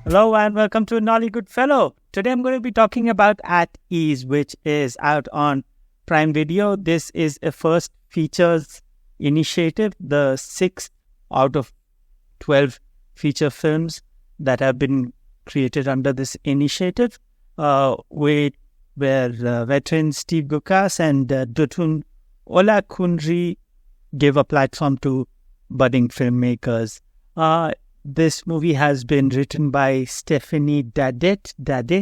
Hello and welcome to Nollywood Fellow. Today I'm going to be talking about At Ease, which is out on Prime Video. This is a first features initiative, the 6th out of 12 feature films that have been created under this initiative, where veteran Steve Gukas and Dotun Olakundri gave a platform to budding filmmakers. This movie has been written by Stephanie Dadet,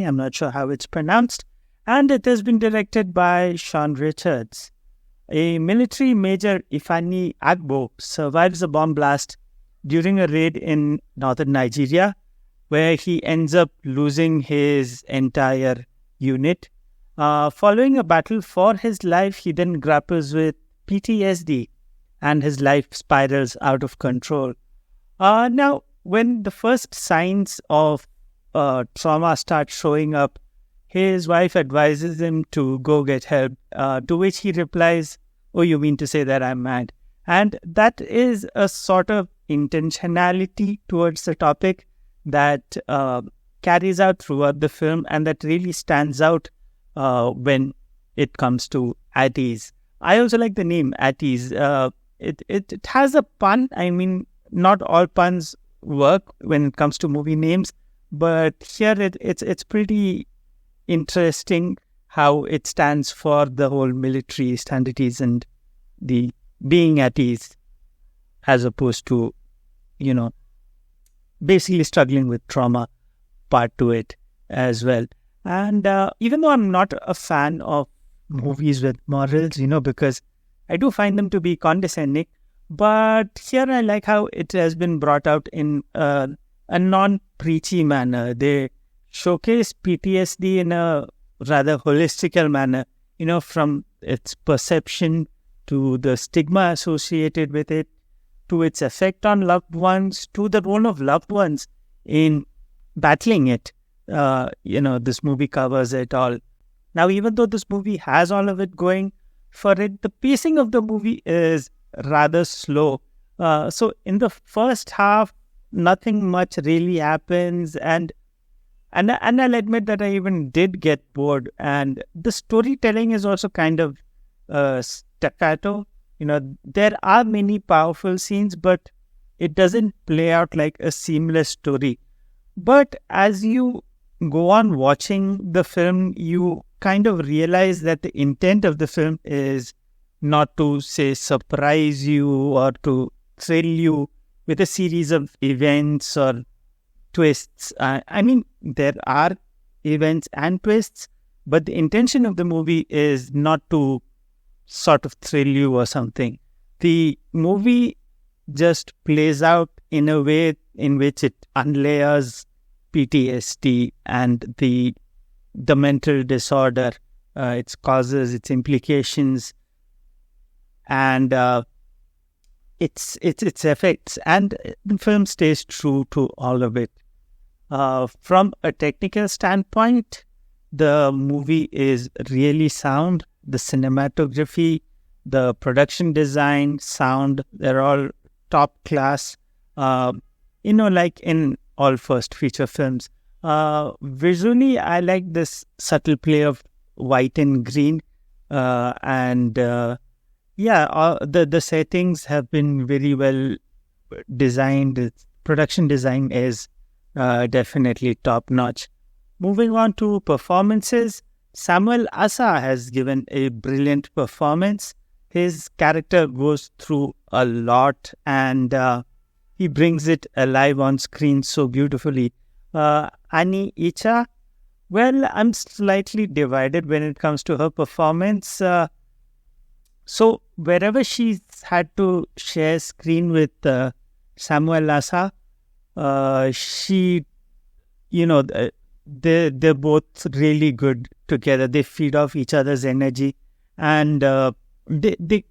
I'm not sure how it's pronounced, and it has been directed by Seun Richards. A military major, Ifeanyi Agbo, survives a bomb blast during a raid in northern Nigeria, where he ends up losing his entire unit. Following a battle for his life, he then grapples with PTSD, and his life spirals out of control. Now, when the first signs of trauma start showing up, his wife advises him to go get help, to which he replies, "Oh, you mean to say that I'm mad?" And that is a sort of intentionality towards the topic that carries out throughout the film, and that really stands out when it comes to At Ease. I also like the name At Ease. It has a pun. I mean, not all puns work when it comes to movie names, but here it's pretty interesting how it stands for the whole military standards and the being at ease, as opposed to, basically struggling with trauma part to it as well. And even though I'm not a fan of movies with morals, because I do find them to be condescending, but here I like how it has been brought out in a non-preachy manner. They showcase PTSD in a rather holistical manner, from its perception to the stigma associated with it, to its effect on loved ones, to the role of loved ones in battling it. This movie covers it all. Now, even though this movie has all of it going for it, the pacing of the movie is rather slow. So in the first half, nothing much really happens, and I'll admit that I even did get bored. And the storytelling is also kind of staccato. There are many powerful scenes, but it doesn't play out like a seamless story. But as you go on watching the film, you kind of realize that the intent of the film is not to, say, surprise you or to thrill you with a series of events or twists. I mean, there are events and twists, but the intention of the movie is not to sort of thrill you or something. The movie just plays out in a way in which it unlayers PTSD and the mental disorder, its causes, its implications, and its effects, and the film stays true to all of it. From a technical standpoint, the movie is really sound. The cinematography, the production design, sound, they're all top class, like in all first feature films. Visually, I like this subtle play of white and green, the settings have been very well designed. The production design is definitely top notch. Moving on to performances, Samuel Asa'ah has given a brilliant performance. His character goes through a lot, and he brings it alive on screen so beautifully. Anee, Icha, well, I'm slightly divided when it comes to her performance. So wherever she's had to share screen with Samuel Asa'ah, they're both really good together. They feed off each other's energy, and they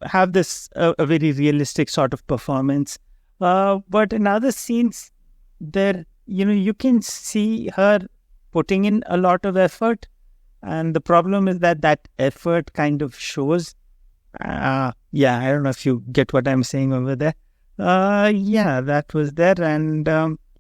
have this a very realistic sort of performance. But in other scenes, there you can see her putting in a lot of effort, and the problem is that effort kind of shows. I don't know if you get what I'm saying over there. That was there, and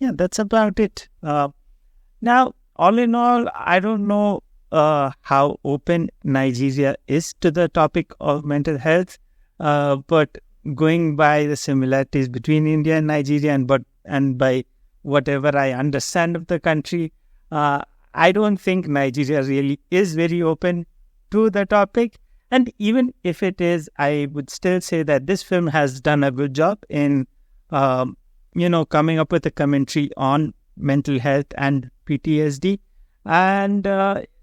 yeah, that's about it. Now, all in all, I don't know how open Nigeria is to the topic of mental health, but going by the similarities between India and Nigeria, and by whatever I understand of the country, I don't think Nigeria really is very open to the topic. And even if it is, I would still say that this film has done a good job in, coming up with a commentary on mental health and PTSD. And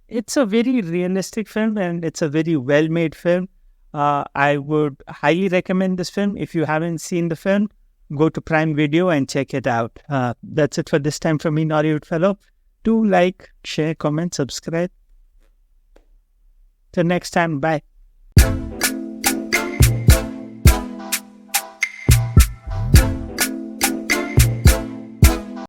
it's a very realistic film, and it's a very well-made film. I would highly recommend this film. If you haven't seen the film, go to Prime Video and check it out. That's it for this time from me, Nollywood Fellow. Do like, share, comment, subscribe. Till next time, bye.